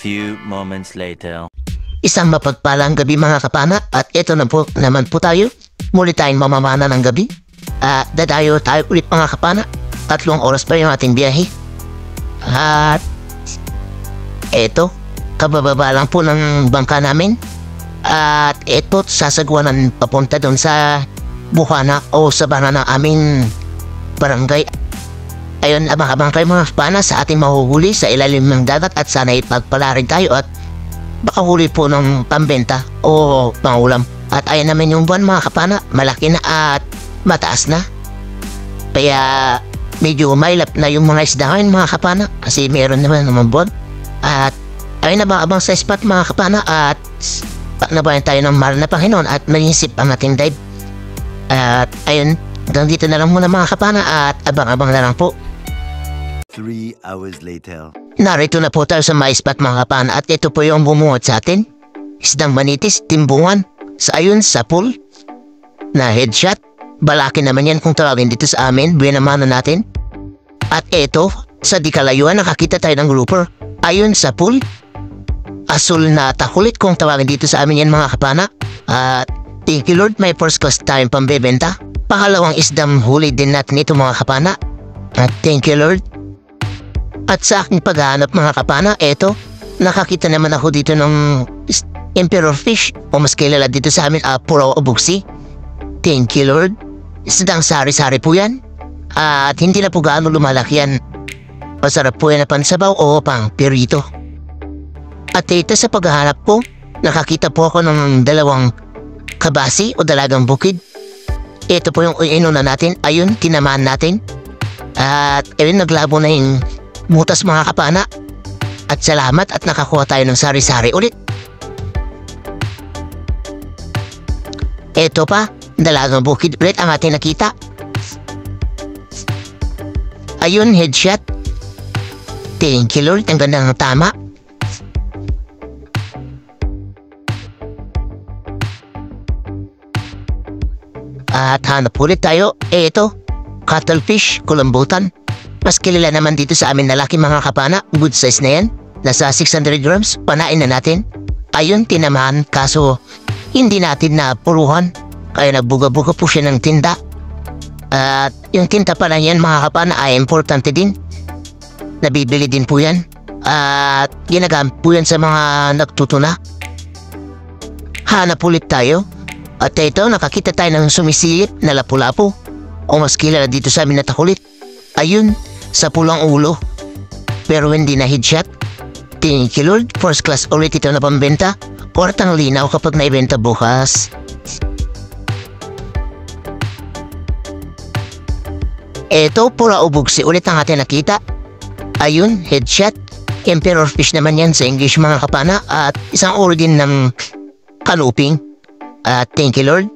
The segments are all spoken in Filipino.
few moments later. Isang mapagpalang gabi mga kapana at ito na po naman po tayo. Muli tayong mamamana ng gabi. Dadayo tayo ulit mga kapana. 3 oras pa yung ating biyahe. At ito, kabababa lang po ng bangka namin. At ito, sasagwanan papunta doon sa Bukana o sa banana aming barangay. Ayun, abang-abang kayo mga kapana sa ating mahuhuli sa ilalim ng dagat at sana ipagpala rin tayo at baka huli po ng pambenta o pangulam. At ayan naman yung buwan mga kapana, malaki na at mataas na. Kaya medyo mailap na yung mga isda ngayon mga kapana kasi meron naman buwan. At ayun, abang-abang sa spot mga kapana at nabayan tayo ng mahal na Panginoon at manisip ang ating dive. At ayun, hanggang dito na lang muna mga kapana at abang-abang na lang po. 3 hours later. Narito na po tayo sa my spot mga kapana at ito po yung bumuot sa atin. Isdang manitis, timbungan, sa ayun sa pool na headshot. Balaki naman yan kung tawagin dito sa amin, buwanamana natin. At ito, sa di kalayuan nakakita tayo ng grouper. Ayun sa pool, asul na takulit kung tawagin dito sa amin yan mga kapana. At thank you Lord, may first class tayong pambebenta. Pangalawang isdang huli din natin ito mga kapana. At thank you Lord. At sa aking paghahanap mga kapana, eto, nakakita naman ako dito ng emperor fish o mas kilala dito sa amin, puro o buksi. Thank you Lord. Isdang sari-sari po yan. At hindi na po gaano lumalaki yan. Masarap po yan na pansabaw o pang pirito. At ito sa paghahanap ko, nakakita po ako ng 2 kabasi o dalagang bukid. Ito po yung inuna natin, ayun, tinamaan natin. At ayun, naglabo na yung mutas mga kapana. At salamat at nakakuha tayo ng sari-sari ulit. Ito pa, dalagang bukid ulit ang ating nakita. Ayun, headshot. Thank you Lord, ang ganda ng tama. At hanap ulit tayo. Ito, cuttlefish, kulambutan. Mas kilala naman dito sa amin na laki mga kapana, good size na yan. Nasa 600 grams, panain na natin. Ayun, tinamaan, kaso hindi natin na puruhan. Kaya nagbuga-buga po siya ng tinda. At yung tinta pala yan mga kapana ay importante din. Nabibili din po yan. At ginagamit po yan sa mga nagtutuna. Hanap ulit tayo. At ito, nakakita tayo ng sumisilip na lapu-lapu. O mas kilala dito sa amin na takulit. Ayun, sa pulang ulo. Pero hindi na headshot. Thank you Lord, first class ulit ito na pambenta. Kwartang linaw kapag naibenta bukas. Eto, pura ubugsi ulit ang ating nakita. Ayun, headshot. Emperor fish naman yan sa English mga kapana. At isang uri din ng kanuping. Thank you Lord.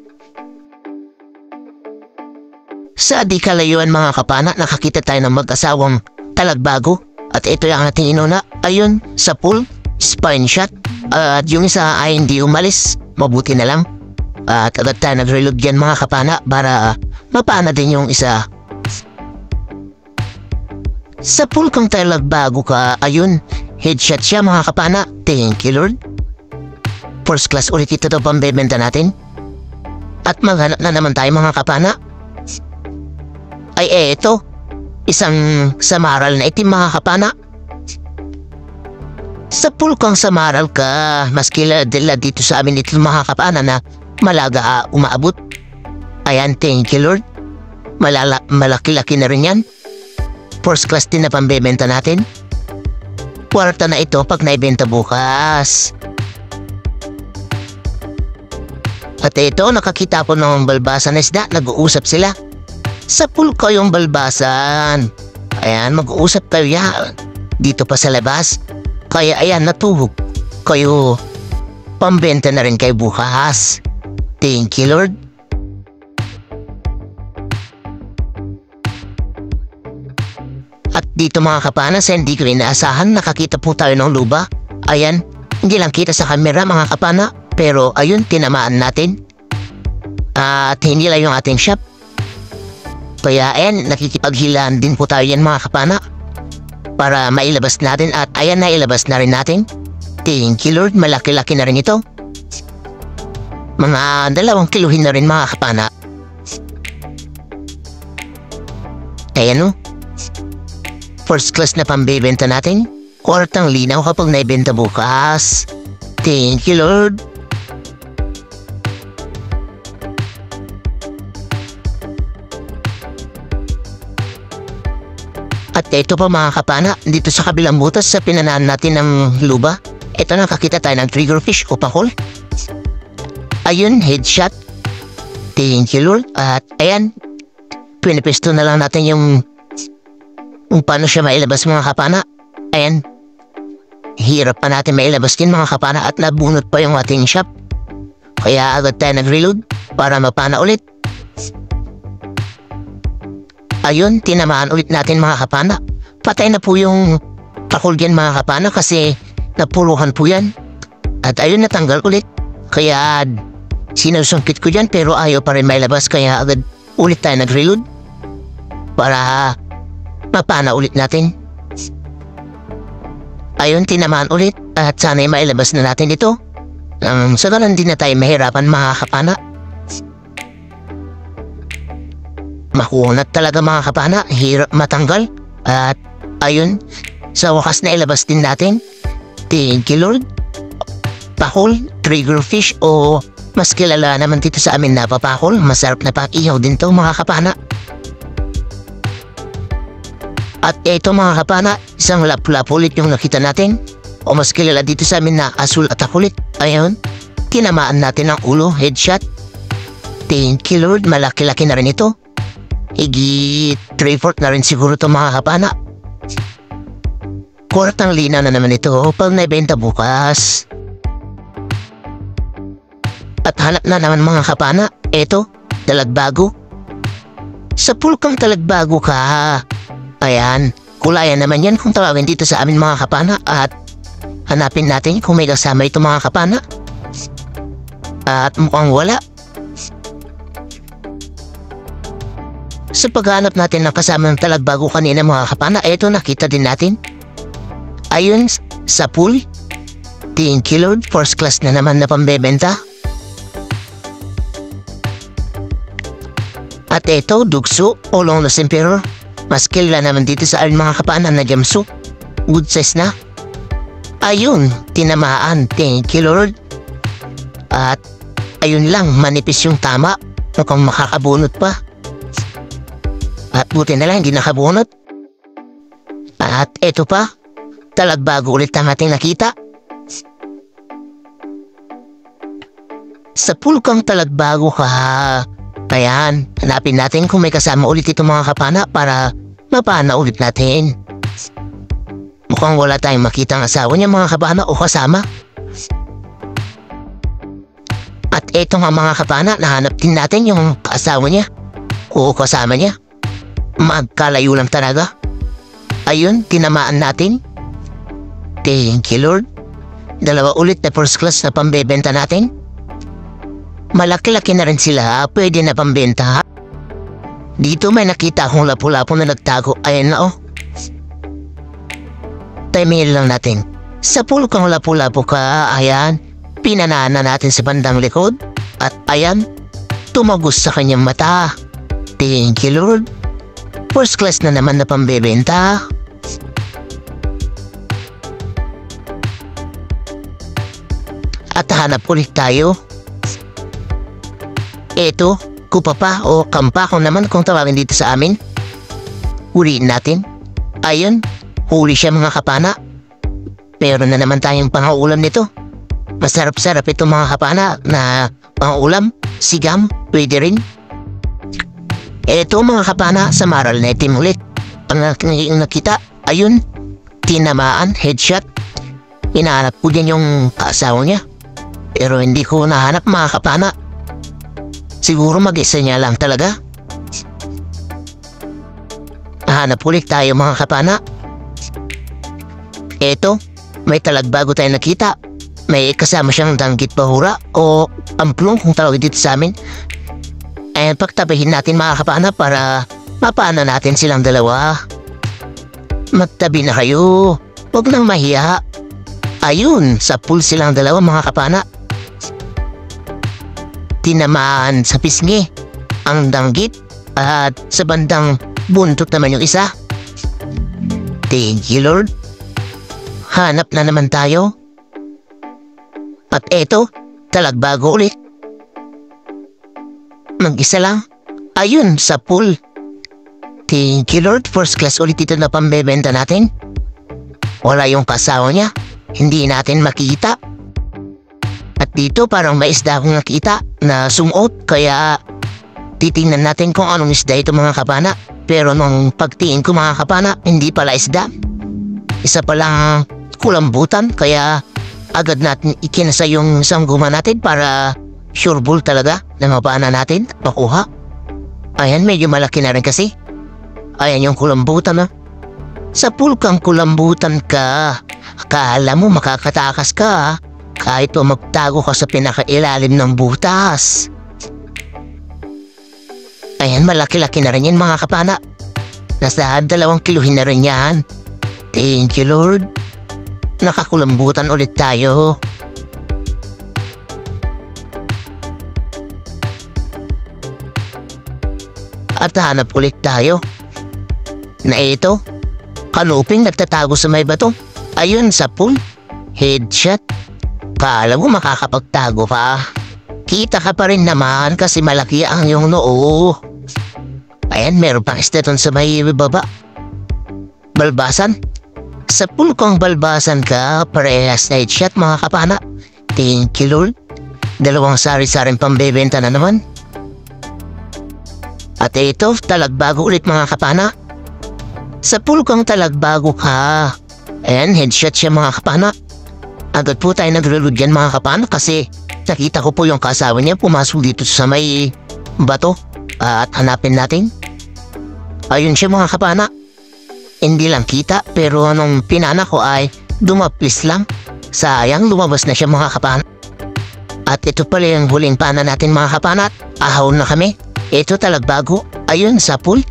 Sa di kalayuan mga kapana, nakakita tayo ng mag-asawang talagbago. At ito yung ating inuna. Ayun, sa pool, spine shot. At yung isa ay hindi umalis. Mabuti na lang. At agad tayo nag-reload yan mga kapana para mapana din yung isa. Sa pool kung talagbago ka, ayun, headshot siya mga kapana. Thank you Lord. First class ulit ito daw pambebenta natin. At maghanap na naman tayo mga kapana. Ay eto, isang samaral na itim mga kapana. Sa pool kang samaral ka, mas kilala dito sa amin ito mga kapana na malaga umaabot. Ayan, thank you Lord. Malaki-laki na rin yan. First class din na pambebenta natin. Kwarta na ito pag naibenta bukas. At ito, nakakita ko ng balbasan na isda, nag-uusap sila. Sa pool ko yung balbasan. Ayan, mag-uusap kayo yan. Dito pa sa labas. Kaya ayan, natuhog. Kayo, pambenta na rin kayo bukas. Thank you Lord. At dito mga kapana, sa hindi ko inaasahan, nakakita po tayo ng luba. Ayan, hindi lang kita sa kamera mga kapana. Pero ayun, tinamaan natin. At hindi lang yung ating shop. Kaya ayan, nakikipaghilaan din po tayo yan mga kapana. Para mailabas natin at ayan na ilabas na rin natin. Thank you Lord, malaki-laki na rin ito. Mga 2 kiluhin na rin mga kapana. Ayan o. First class na pambebenta natin. Kwartang linaw kapag naibenta bukas. Thank you Lord. At ito pa mga kapana, dito sa kabilang butas sa pinanaan natin ng luba, ito nakakita tayo ng triggerfish o pakol. Ayun, headshot. Thank you Lord. At ayan, pinipesto na lang natin yung paano siya mailabas mga kapana. Ayan, hirap pa natin mailabas din mga kapana at nabunot pa yung ating shop. Kaya agad tayo nag-reload para mapana ulit. Ayun, tinamaan ulit natin mga kapana. Patay na po yung pakol dyan mga kapana kasi napuruhan po yan. At ayun, natanggal ulit. Kaya sinusungkit ko dyan pero ayaw pa rin mailabas kaya agad ulit tayo nag-reload para mapana ulit natin. Ayun, tinamaan ulit at sana'y mailabas na natin ito. Sa ganun din na tayo mahirapan mga kapana. Makunat talaga mga kapana, hirap matanggal. At ayun, sa wakas na ilabas din natin. Thank you Lord. Pakol, triggerfish o mas kilala naman dito sa amin na papakol. Masarap na pakihaw din to mga kapana. At ito mga kapana, isang lap-lap ulit yung nakita natin. O mas kilala dito sa amin na asul at akulit. Ayun, tinamaan natin ang ulo, headshot. Thank you Lord, malaki-laki na rin ito. Higit 3/4 na rin siguro ito mga kapana. Kwartang lina na naman ito pag naibenta bukas. At hanap na naman mga kapana, eto, talagbago. Sa pulkang talagbago ka. Ayan, kulayan naman yan kung tawagin dito sa amin mga kapana. At hanapin natin kung may kasama ito mga kapana. At mukhang wala. Sa paghanap natin ng kasama ng talagbago kanina mga kapana, eto nakita din natin. Ayun, sa pool. Thank you Lord, first class na naman na pambebenta. At eto, dugso o Longlost Emperor. Mas kilala naman dito sa amin mga kapana na jamso. Good size na. Ayun, tinamaan. Thank you Lord. At ayun lang, manipis yung tama. Mukhang makakabunot pa. At buti na lang, hindi nakabunot. At eto pa, talagbago ulit ang ating nakita. Sa pulkang talagbago ka. Ayan, hanapin natin kung may kasama ulit ito mga kapana para mapana ulit natin. Mukhang wala tayong makita ang asawa niya mga kapana o kasama. At eto nga mga kapana, nahanap din natin yung asawa niya o kasama niya. Magkalayo lang talaga. Ayun, tinamaan natin. Thank you Lord. 2 ulit na first class na pambebenta natin. Malaki-laki na rin sila, pwede na pambenta. Dito may nakita akong lapu-lapu na nagtago. Ayan na oh. Timehin lang natin. Sa pulkang lapu-lapu ka, ayan, pinanaan na natin sa bandang likod. At ayan, tumagos sa kanyang mata. Thank you Lord. First class na naman na pambebenta. At hanap ulit tayo. Eto, kupapa o kampako naman kung tawagin dito sa amin. Huliin natin. Ayun, huli siya mga kapana. Meron na naman tayong pang-uulam nito. Masarap-sarap ito mga kapana na pang-uulam. Sigam, pwede rin. Eto mga kapana, sa maral na itim ulit. Ang nakita, ayun, tinamaan, headshot. Hinahanap ko din yung kaasawa niya. Pero hindi ko nahanap mga kapana. Siguro mag-isa niya lang talaga. Hanap ulit tayo mga kapana. Eto, may talagbago tayo nakita. May kasama siyang danggit bahura o amplong kung tawag dito sa amin. And pagtabihin natin mga kapana para mapana natin silang dalawa. Magtabi na kayo. Huwag nang mahiya. Ayun, sa pool silang dalawa mga kapana. Tinamaan sa pisngi ang danggit at sa bandang buntot naman yung isa. Thank you, Lord. Hanap na naman tayo. At eto, talagbago ulit. Mag-isa lang. Ayun, sa pool. Thank you, Lord. First class ulit ito na pambebenta natin. Wala yung kasawa niya. Hindi natin makita. At dito parang may isda akong nakita na sumuot. Kaya titingnan natin kung anong isda ito mga kapana. Pero nung pagtingin ko mga kapana, hindi pala isda. Isa palang kulambutan. Kaya agad natin ikinasa yung sangguma natin para sure bull talaga na mapana natin at makuha. Ayan, medyo malaki na rin kasi. Ayan yung kulambutan na. Sa pool kang kulambutan ka. Akala mo makakatakas ka kahit pa magtago ka sa pinakailalim ng butas. Ayan, malaki-laki na rin yan mga kapana. Nasa 2 kiluhin na rin yan. Thank you, Lord. Nakakulambutan ulit tayo. At hanap ulit tayo. Na ito, kanuping nagtatago sa may bato. Ayun sa pool. Headshot. Kala mo makakapagtago pa. Kita ka pa rin naman kasi malaki ang iyong noo. Ayan, meron pang esteton sa may baba. Balbasan. Sa pool kong balbasan ka, parehas na headshot mga kapana. Thank you, Lord. 2 sari-saring pambebenta na naman. At ito, talagbago ulit mga kapana. Sa pool kong talagbago ka. Ayan, headshot siya mga kapana. Agad po tayo nag-reload yan mga kapana kasi nakita ko po yung kasawa niya pumasok dito sa may bato. At hanapin natin. Ayun siya mga kapana. Hindi lang kita pero nung pinana ko ay dumaplis lang. Sayang, lumabas na siya mga kapana. At ito pala yung huling pana natin mga kapana. Ahaw na kami. Ito talagbago. Ayun sa pool.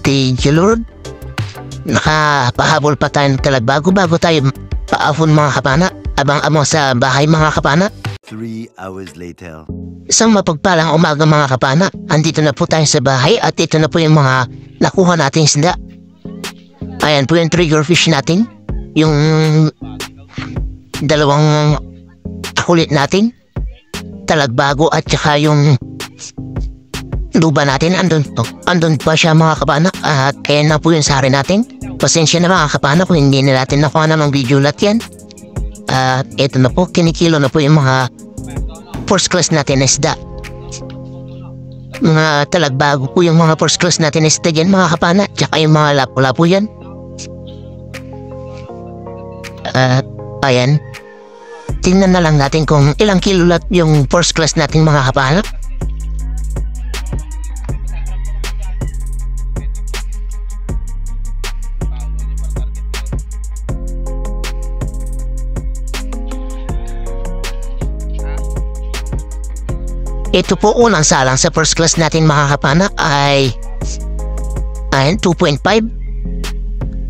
Thank you, Lord. Nakapahabol pa tayo ng talagbago bago tayo paahon mga kapana. Abang-amo sa bahay mga kapana. 3 hours later. Isang mapagpalang umaga mga kapana. Andito na po tayo sa bahay at ito na po yung mga nakuha nating isda. Ayan po yung trigger fish natin. Yung 2 kulit natin. Talagbago at saka yung luba natin. Andun pa siya mga kapana. At ayan na po yung sari natin. Pasensya na mga kapana kung hindi na natin nakuha na ng video lahat yan. At ito na po, kinikilo na po yung mga first class natin na isda. Mga talagbago po yung mga first class natin na isda dyan mga kapana. Tsaka yung mga lapo-lapo yan. At ayan. Tingnan na lang natin kung ilang kilo lahat yung first class natin mga kapana. Ito po unang salang sa first class natin mga kapana ay 2.5.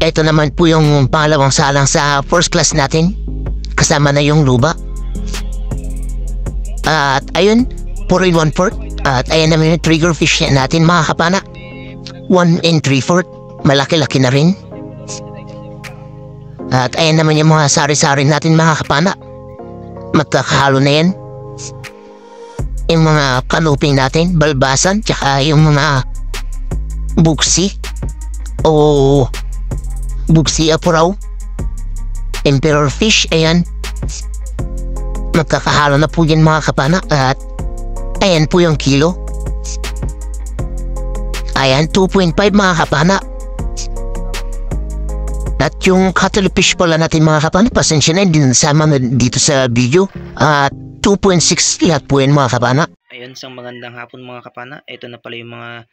Ito naman po yung pangalawang salang sa first class natin. Kasama na yung luba. At ayun, 4 in 1/4. At ayan naman yung trigger fish natin mga kapana. 1 in 3/4. Malaki-laki na rin. At ayan naman yung mga sari-sari natin mga kapana. Magkakahalo na yan. Yung mga kanuping natin, balbasan, tsaka yung mga buksi o buksi apuraw, emperor fish, ayan. Magkakahalo na po yan mga kapana at ayan po yung kilo. Ayan, 2.5 mga kapana. At yung cuttlefish pala natin mga kapana, pasensya na, hindi nasama dito sa video. At 2.6 lahat po yan mga kapana. Ayun, isang magandang hapon mga kapana. Ito na pala yung mga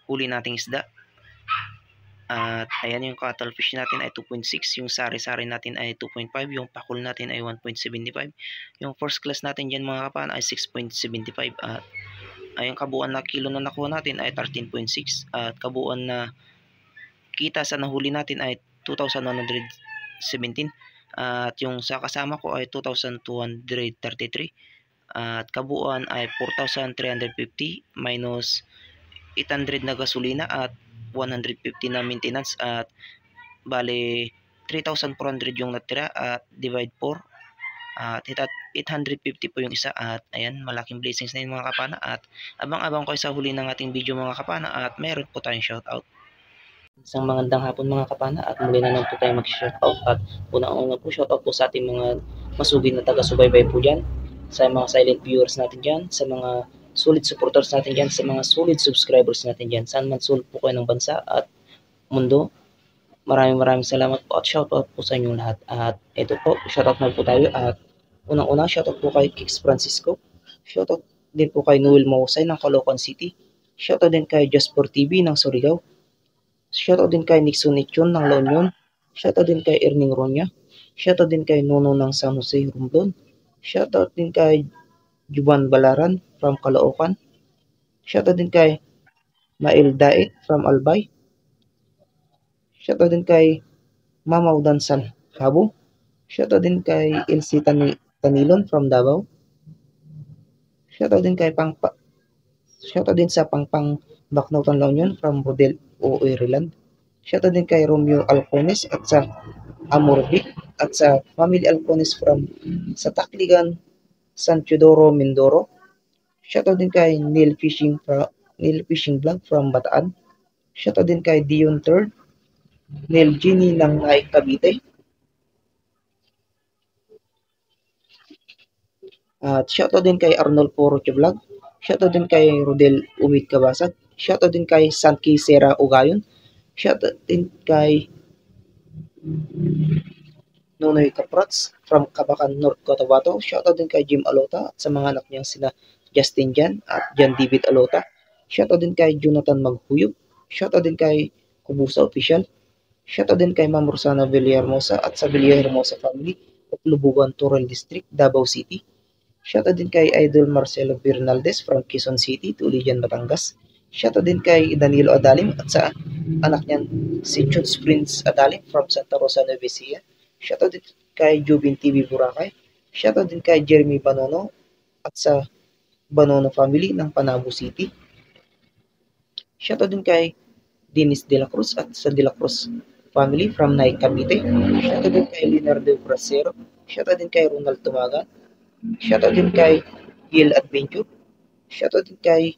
huli nating isda. At ayan yung cuttlefish natin ay 2.6. Yung sari-sari natin ay 2.5. Yung pakul natin ay 1.75. Yung first class natin dyan mga kapana ay 6.75. At ayun, kabuuan na kilo na nakuha natin ay 13.6. At kabuuan na kita sa nahuli natin ay 2,117. At yung sa kasama ko ay 2,233 at kabuuan ay 4,350 minus 800 na gasolina at 150 na maintenance at bale 3,400 yung natira at divide 4 at 850 po yung isa at ayan, malaking blessings na yun mga kapana at abang-abang ko sa huli ng ating video mga kapana at meron po tayong shoutout. Isang magandang hapon mga kapana at muli na naman po tayo mag-shoutout at unang-una po shoutout po sa ating mga masugid na taga-subaybay po dyan, sa mga silent viewers natin dyan, sa mga solid supporters natin dyan, sa mga solid subscribers natin dyan, saan man sulok po kayo ng bansa at mundo. Maraming salamat po at shoutout po sa inyong lahat. At ito po, shoutout na po tayo at unang-una shoutout po kay Kix Francisco. Shoutout din po kay Noel Mausay ng Caloocan City. Shoutout din kay Jasper TV ng Surigao. Shoutout din kay Nixon Nichon ng La Union. Shoutout din kay Erning Ronya. Shoutout din kay Nono ng San Jose Romblon. Shoutout din kay Juban Balaran from Caloocan. Shoutout din kay Mael Dait from Albay. Shoutout din kay Mamaw Dansan Habo. Shoutout din kay LC Tanilon from Davao. Shoutout din kay Shoutout din sa Pangpang Bacnautan La Union from Rodel o Ireland. Shoutout din kay Romeo Alcones at sa Amorbic at sa Family Alcones from sa Takligan, San Teodoro, Mindoro. Shoutout din kay Neil Fishing Vlog from Bataan. Shoutout din kay Dion Third, Neil Gini ng Naik Cavite. At shoutout din kay Arnold Poroche Vlog. Shoutout din kay Rodel Umid Kabasag. Shoutout din kay Sanki Sera Ugayon. Shoutout din kay Nonoy Kaprats from Kabakan, North Cotabato. Shoutout din kay Jim Alota at sa mga anak niyang sina Justin Jan at Jan David Alota. Shoutout din kay Jonathan Maghuyog. Shoutout din kay Kubusa Official. Shoutout din kay Ma'am Rosana Villahermosa at sa Villahermosa family of Lubugan, Torrel District, Davao City. Shoutout din kay Idol Marcelo Bernaldez from Quezon City, Tulijan, Batangas. Shoutout din kay Danilo Adalim at sa anak niyan si Chuts Prince Adalim from Santa Rosa, Nueva Ecija. Shoutout din kay Jubin TV Boracay. Shoutout din kay Jeremy Banono at sa Banono family ng Panabo City. Shoutout din kay Dennis De La Cruz at sa De La Cruz family from Naik Cavite. Shoutout din kay Leonardo Bracero. Shoutout din kay Ronald Tumagan. Shoutout din kay Gil Adventure. Shoutout din kay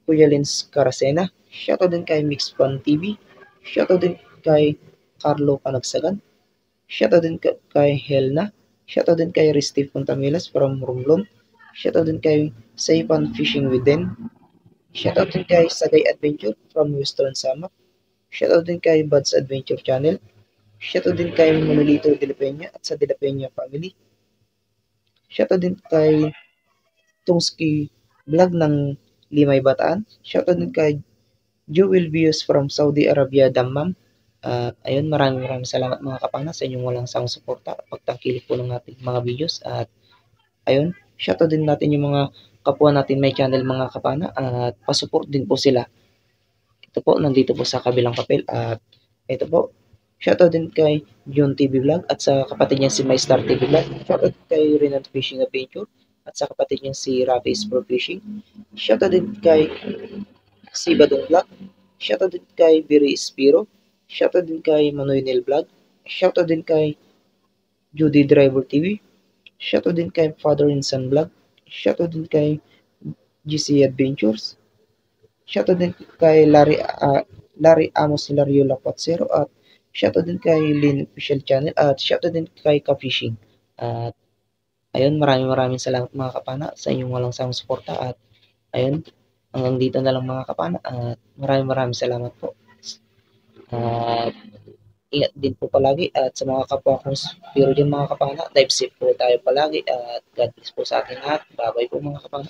Kuya Lens Caracena. Shoutout din kay Mix Fun TV. Shoutout din kay Carlo Panagsagan. Shoutout din kay Helna. Shoutout din kay Risty Fontamilas from Romblon. Shoutout din kay Saipan Fishing with Den. Shoutout din kay Sagay Adventure from Western Samar. Shoutout din kay Buds Adventure Channel. Shoutout din kay Manolito De La Peña at sa De La Peña family. Shoutout din kay Tungski Vlog ng Limay Bataan. Shoutout din kay Jewel Views from Saudi Arabia, Dammam. Ayun, maraming salamat mga kapana sa inyong walang sawang suporta at pagtangkilik po ng ating mga videos. At ayun, shoutout din natin yung mga kapwa natin may channel mga kapana at pasupport din po sila. Ito po, nandito po sa kabilang papel at ito po, shoutout din kay June TV Vlog at sa kapatid niya si My Star TV Vlog. Shoutout kay Renan Fishing Adventure at sa kapatid niya si Ravis Pro Fishing. Shoutout din kay si Badong Vlog. Shoutout din kay Biri Espiro. Shoutout din kay Manoy Nel Vlog. Shoutout din kay Judy Driver TV. Shoutout din kay Father and Son Vlog. Shoutout din kay GC Adventures. Shoutout din kay Larry Amos Hilario Lapatsero at shoutout din kay Lin Official Channel at shoutout din kay Ka-Fishing. At ayun, maraming salamat mga kapana sa inyong walang sawang suporta at ayun, hanggang dito na lang mga kapana at maraming salamat po. At ingat din po palagi at sa mga kapwa kong spiro dyan mga kapana, dive safe po tayo palagi at God bless po sa ating lahat. Bye bye po mga kapana.